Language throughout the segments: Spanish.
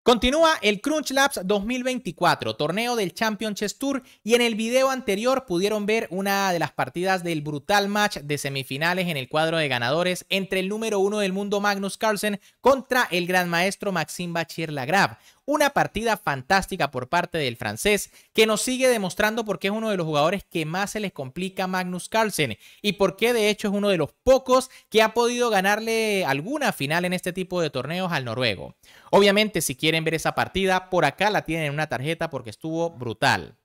Continúa el Crunch Labs 2024, torneo del Champion Chess Tour, y en el video anterior pudieron ver una de las partidas del brutal match de semifinales en el cuadro de ganadores entre el número 1 del mundo Magnus Carlsen contra el gran maestro Maxime Vachier-Lagrave. Una partida fantástica por parte del francés que nos sigue demostrando por qué es uno de los jugadores que más se les complica a Magnus Carlsen y por qué de hecho es uno de los pocos que ha podido ganarle alguna final en este tipo de torneos al noruego. Obviamente, si quieren ver esa partida, por acá la tienen en una tarjeta porque estuvo brutal.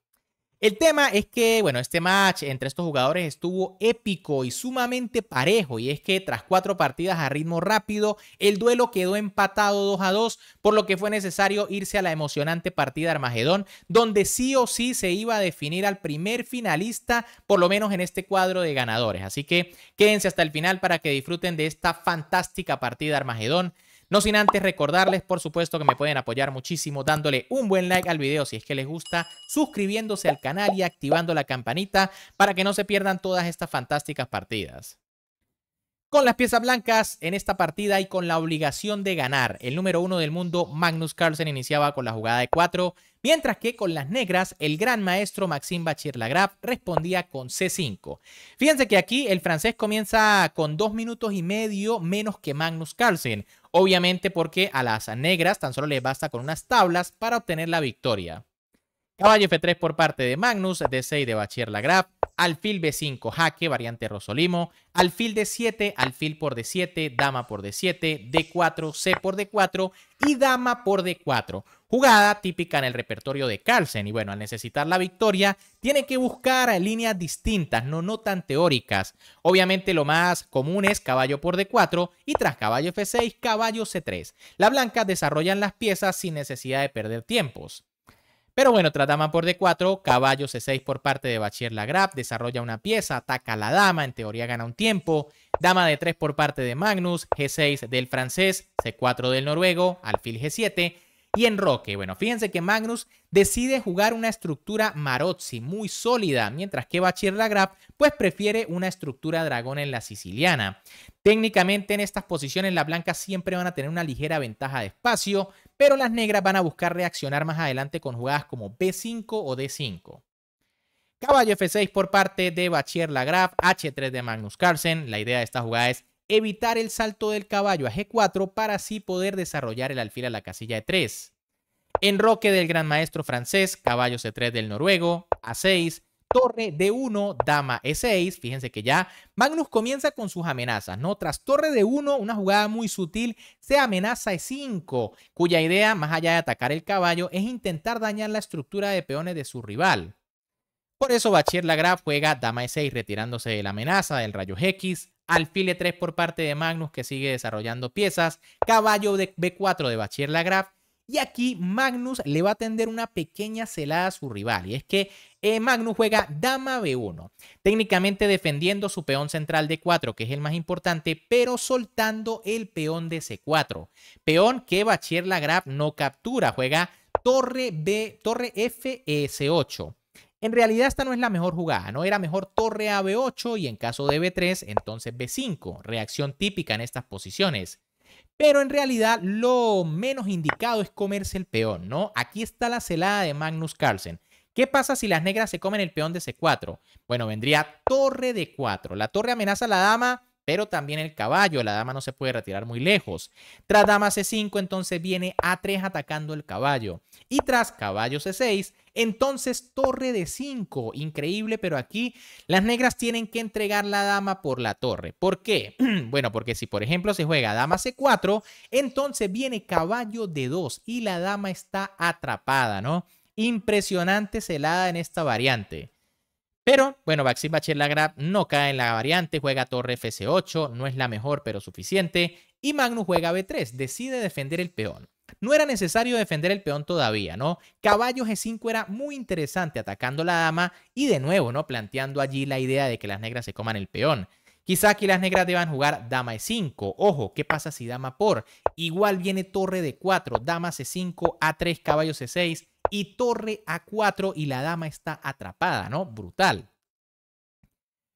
El tema es que, bueno, este match entre estos jugadores estuvo épico y sumamente parejo, y es que tras 4 partidas a ritmo rápido, el duelo quedó empatado 2-2, por lo que fue necesario irse a la emocionante partida Armagedón, donde sí o sí se iba a definir al primer finalista, por lo menos en este cuadro de ganadores. Así que quédense hasta el final para que disfruten de esta fantástica partida Armagedón. No sin antes recordarles, por supuesto, que me pueden apoyar muchísimo dándole un buen like al video si es que les gusta, suscribiéndose al canal y activando la campanita para que no se pierdan todas estas fantásticas partidas. Con las piezas blancas en esta partida y con la obligación de ganar, el número 1 del mundo Magnus Carlsen iniciaba con la jugada de 4, mientras que con las negras el gran maestro Maxime Vachier-Lagrave respondía con C5. Fíjense que aquí el francés comienza con 2 minutos y medio menos que Magnus Carlsen, obviamente porque a las negras tan solo les basta con unas tablas para obtener la victoria. Caballo F3 por parte de Magnus, D6 de Vachier-Lagrave, alfil B5 jaque, variante Rosolimo, alfil D7, alfil por D7, dama por D7, D4, C por D4 y dama por D4. Jugada típica en el repertorio de Carlsen, y bueno, al necesitar la victoria, tiene que buscar líneas distintas, no tan teóricas. Obviamente lo más común es caballo por D4 y tras caballo F6, caballo C3. Las blancas desarrollan las piezas sin necesidad de perder tiempos. Pero bueno, tras dama por D4, caballo C6 por parte de Vachier-Lagrave, desarrolla una pieza, ataca a la dama, en teoría gana un tiempo. Dama D3 por parte de Magnus, G6 del francés, C4 del noruego, alfil G7 y enroque. Bueno, fíjense que Magnus decide jugar una estructura Marozzi muy sólida, mientras que Vachier-Lagrave pues prefiere una estructura dragón en la siciliana. Técnicamente en estas posiciones las blancas siempre van a tener una ligera ventaja de espacio, pero las negras van a buscar reaccionar más adelante con jugadas como B5 o D5. Caballo F6 por parte de Vachier-Lagrave, H3 de Magnus Carlsen. La idea de esta jugada es evitar el salto del caballo a G4 para así poder desarrollar el alfil a la casilla de 3. Enroque del gran maestro francés, caballo C3 del noruego, A6, torre D1, dama E6. Fíjense que ya Magnus comienza con sus amenazas, ¿no? Tras torre D1, una jugada muy sutil, se amenaza E5, cuya idea, más allá de atacar el caballo, es intentar dañar la estructura de peones de su rival. Por eso Vachier-Lagrave juega dama E6 retirándose de la amenaza del rayo X, alfil E3 por parte de Magnus que sigue desarrollando piezas, caballo de B4 de Vachier-Lagrave, y aquí Magnus le va a tender una pequeña celada a su rival, y es que Magnus juega dama B1, técnicamente defendiendo su peón central D4, que es el más importante, pero soltando el peón de C4, peón que Vachier-Lagrave no captura, juega torre F C8. En realidad esta no es la mejor jugada, ¿no? Era mejor torre a B8 y en caso de B3, entonces B5, reacción típica en estas posiciones. Pero en realidad lo menos indicado es comerse el peón, ¿no? Aquí está la celada de Magnus Carlsen. ¿Qué pasa si las negras se comen el peón de C4? Bueno, vendría torre D4. La torre amenaza a la dama, pero también el caballo. La dama no se puede retirar muy lejos. Tras dama C5, entonces viene A3 atacando el caballo. Y tras caballo C6, entonces torre D5. Increíble, pero aquí las negras tienen que entregar la dama por la torre. ¿Por qué? Bueno, porque si por ejemplo se juega dama C4, entonces viene caballo D2 y la dama está atrapada, ¿no? Impresionante celada en esta variante. Pero, bueno, Maxime Vachier-Lagrave no cae en la variante, juega torre FC8, no es la mejor, pero suficiente. Y Magnus juega B3, decide defender el peón. No era necesario defender el peón todavía, ¿no? Caballo G5 era muy interesante atacando la dama y de nuevo, ¿no? Planteando allí la idea de que las negras se coman el peón. Quizá aquí las negras deban jugar dama E5. Ojo, ¿qué pasa si dama por? Igual viene torre D4, dama C5, A3, caballo C6 y torre A4 y la dama está atrapada, ¿no? Brutal.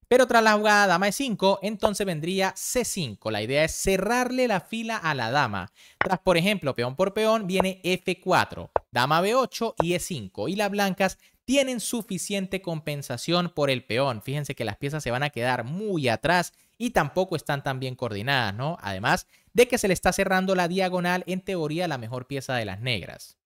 Pero tras la jugada dama E5, entonces vendría C5. La idea es cerrarle la fila a la dama. Tras, por ejemplo, peón por peón, viene F4, dama B8 y E5. Y las blancas tienen suficiente compensación por el peón. Fíjense que las piezas se van a quedar muy atrás y tampoco están tan bien coordinadas, ¿no? Además de que se le está cerrando la diagonal, en teoría la mejor pieza de las negras.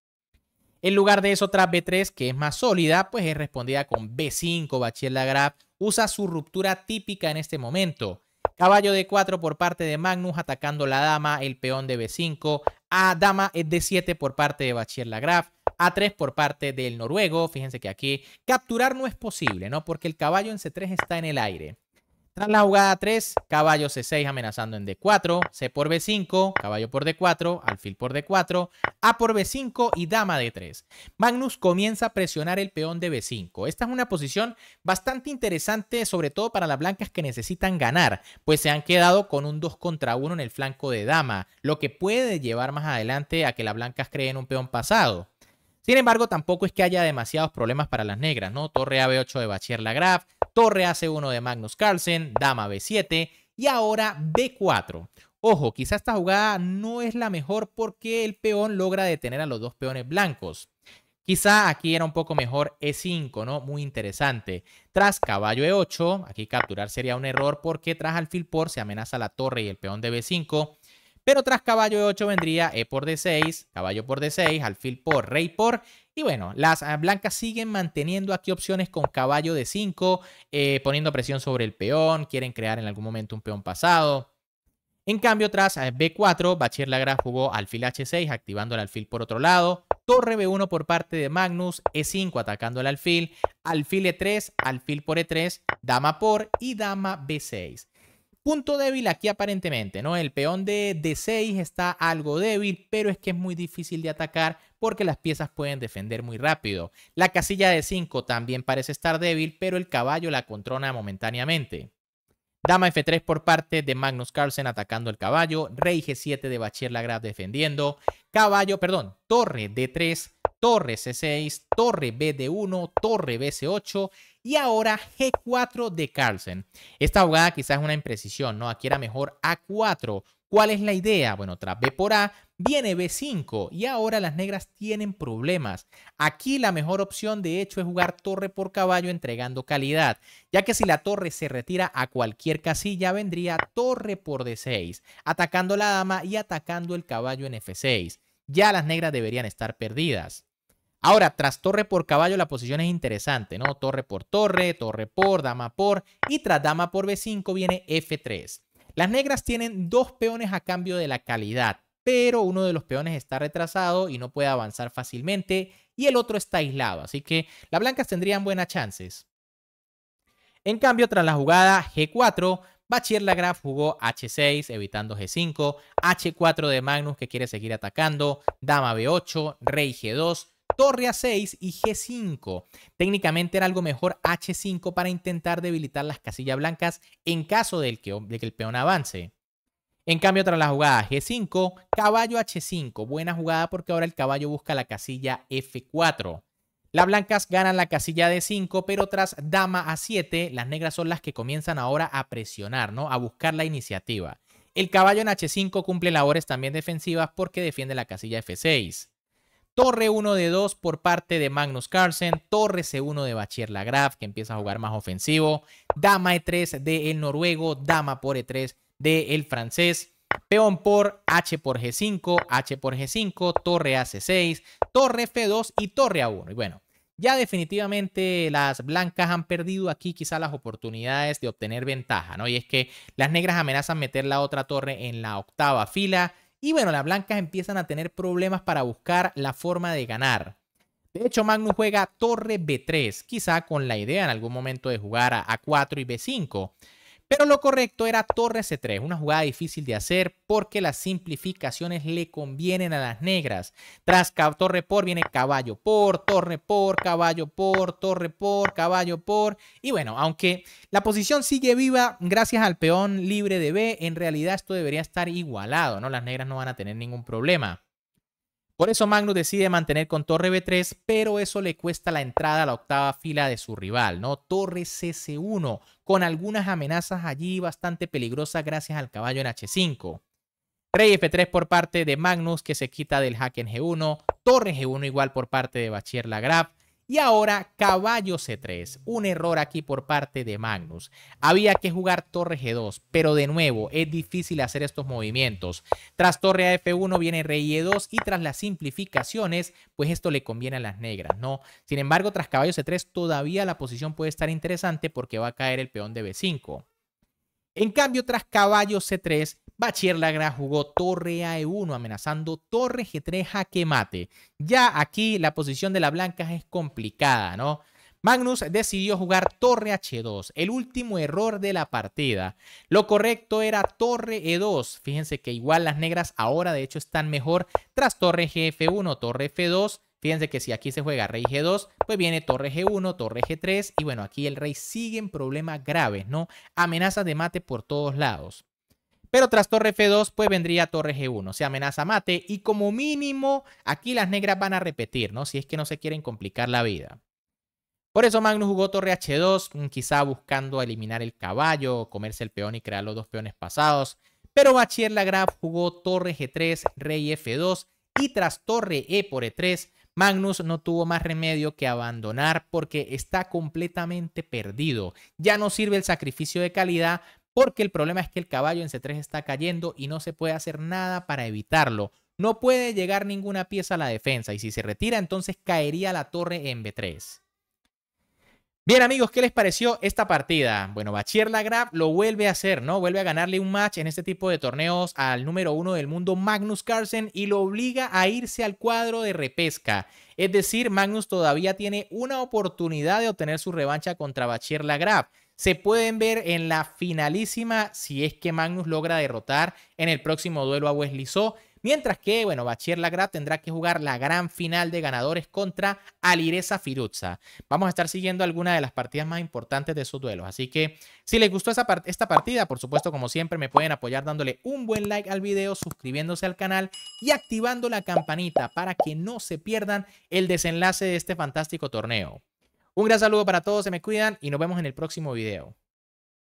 En lugar de eso, tras B3, que es más sólida, pues es respondida con B5. Bachiller-Lagrave usa su ruptura típica en este momento. Caballo D4 por parte de Magnus atacando la dama, el peón de B5, a dama D7 por parte de Bachiller-Lagrave, A3 por parte del noruego. Fíjense que aquí capturar no es posible, ¿no? Porque el caballo en C3 está en el aire. Tras la jugada 3, caballo C6 amenazando en D4, C por B5, caballo por D4, alfil por D4, A por B5 y dama D3. Magnus comienza a presionar el peón de B5. Esta es una posición bastante interesante, sobre todo para las blancas que necesitan ganar, pues se han quedado con un 2 contra 1 en el flanco de dama, lo que puede llevar más adelante a que las blancas creen un peón pasado. Sin embargo, tampoco es que haya demasiados problemas para las negras, ¿no? Torre a B8 de Bachiller-Lagrave, torre a C1 de Magnus Carlsen, dama B7 y ahora B4. Ojo, quizá esta jugada no es la mejor porque el peón logra detener a los dos peones blancos. Quizá aquí era un poco mejor E5, ¿no? Muy interesante. Tras caballo E8, aquí capturar sería un error porque tras alfil por se amenaza la torre y el peón de B5. Pero tras caballo E8 vendría E por D6, caballo por D6, alfil por, rey por. Y bueno, las blancas siguen manteniendo aquí opciones con caballo D5, poniendo presión sobre el peón, quieren crear en algún momento un peón pasado. En cambio, tras B4, Bachiller-Lagrave jugó alfil H6, activando el alfil por otro lado, torre B1 por parte de Magnus, E5 atacando el alfil E3, alfil por E3, dama por y dama B6. Punto débil aquí aparentemente, ¿no? El peón de D6 está algo débil, pero es que es muy difícil de atacar porque las piezas pueden defender muy rápido. La casilla de 5 también parece estar débil, pero el caballo la controla momentáneamente. Dama F3 por parte de Magnus Carlsen atacando el caballo, rey G7 de Bachiller-Lagrave defendiendo, torre D3, torre C6, torre BD1, torre BC8 y ahora G4 de Carlsen. Esta jugada quizás es una imprecisión, ¿no? Aquí era mejor A4. ¿Cuál es la idea? Bueno, tras B por A viene B5 y ahora las negras tienen problemas. Aquí la mejor opción de hecho es jugar torre por caballo entregando calidad, ya que si la torre se retira a cualquier casilla vendría torre por D6, atacando la dama y atacando el caballo en F6. Ya las negras deberían estar perdidas. Ahora, tras torre por caballo, la posición es interesante, ¿no? Torre por, dama por, y tras dama por B5 viene F3. Las negras tienen dos peones a cambio de la calidad, pero uno de los peones está retrasado y no puede avanzar fácilmente, y el otro está aislado, así que las blancas tendrían buenas chances. En cambio, tras la jugada G4, Bachiller-Lagrave jugó H6, evitando G5, H4 de Magnus que quiere seguir atacando, dama B8, rey G2, torre A6 y G5. Técnicamente era algo mejor H5 para intentar debilitar las casillas blancas en caso de que el peón avance. En cambio, tras la jugada G5, caballo H5. Buena jugada porque ahora el caballo busca la casilla F4. Las blancas ganan la casilla D5, pero tras dama A7, las negras son las que comienzan ahora a presionar, ¿no? A buscar la iniciativa. El caballo en H5 cumple labores también defensivas porque defiende la casilla F6. Torre 1 de 2 por parte de Magnus Carlsen, torre C1 de Bachiller-Lagrave que empieza a jugar más ofensivo, dama E3 del noruego, dama por E3 del francés, peón por H por G5, H por G5, torre a C6, torre F2 y torre A1. Y bueno, ya definitivamente las blancas han perdido aquí quizá las oportunidades de obtener ventaja, ¿no? Y es que las negras amenazan meter la otra torre en la octava fila. Y bueno, las blancas empiezan a tener problemas para buscar la forma de ganar. De hecho, Magnus juega torre B3, quizá con la idea en algún momento de jugar a A4 y B5. Pero lo correcto era torre C3, una jugada difícil de hacer porque las simplificaciones le convienen a las negras. Tras torre por viene caballo por, torre por, caballo por, torre por, caballo por. Y bueno, aunque la posición sigue viva gracias al peón libre de B, en realidad esto debería estar igualado, ¿no? Las negras no van a tener ningún problema. Por eso Magnus decide mantener con torre B3, pero eso le cuesta la entrada a la octava fila de su rival, ¿no? Torre CC1, con algunas amenazas allí bastante peligrosas gracias al caballo en H5. Rey F3 por parte de Magnus, que se quita del jaque en G1. Torre G1 igual por parte de Bachir Lagrave. Y ahora caballo C3. Un error aquí por parte de Magnus. Había que jugar torre G2, pero de nuevo es difícil hacer estos movimientos. Tras torre a F1 viene rey E2 y tras las simplificaciones, pues esto le conviene a las negras, ¿no? Sin embargo, tras caballo C3 todavía la posición puede estar interesante porque va a caer el peón de B5. En cambio, tras caballo C3, Bachir Lagrave jugó torre a E1, amenazando torre G3 jaque mate. Ya aquí la posición de las blancas es complicada, ¿no? Magnus decidió jugar torre H2, el último error de la partida. Lo correcto era torre E2. Fíjense que igual las negras ahora de hecho están mejor tras torre GF1, torre F2. Fíjense que si aquí se juega rey G2, pues viene torre G1, torre G3 y bueno, aquí el rey sigue en problemas graves, ¿no? Amenazas de mate por todos lados. Pero tras torre F2, pues vendría torre G1, se amenaza mate y como mínimo aquí las negras van a repetir, ¿no? Si es que no se quieren complicar la vida. Por eso Magnus jugó torre H2, quizá buscando eliminar el caballo, comerse el peón y crear los dos peones pasados. Pero Bachir Lagrave jugó torre G3, rey F2 y tras torre E por E3, Magnus no tuvo más remedio que abandonar porque está completamente perdido. Ya no sirve el sacrificio de calidad porque el problema es que el caballo en C3 está cayendo y no se puede hacer nada para evitarlo. No puede llegar ninguna pieza a la defensa y si se retira entonces caería la torre en B3. Bien amigos, ¿qué les pareció esta partida? Bueno, Bachir Lagrave lo vuelve a hacer, ¿no? Vuelve a ganarle un match en este tipo de torneos al número 1 del mundo, Magnus Carlsen, y lo obliga a irse al cuadro de repesca. Es decir, Magnus todavía tiene una oportunidad de obtener su revancha contra Bachir Lagrave. Se pueden ver en la finalísima si es que Magnus logra derrotar en el próximo duelo a Wesley So. Mientras que, bueno, Bachir Lagrave tendrá que jugar la gran final de ganadores contra Alireza Firouzja. Vamos a estar siguiendo algunas de las partidas más importantes de esos duelos. Así que, si les gustó esta partida, por supuesto, como siempre, me pueden apoyar dándole un buen like al video, suscribiéndose al canal y activando la campanita para que no se pierdan el desenlace de este fantástico torneo. Un gran saludo para todos, se me cuidan y nos vemos en el próximo video.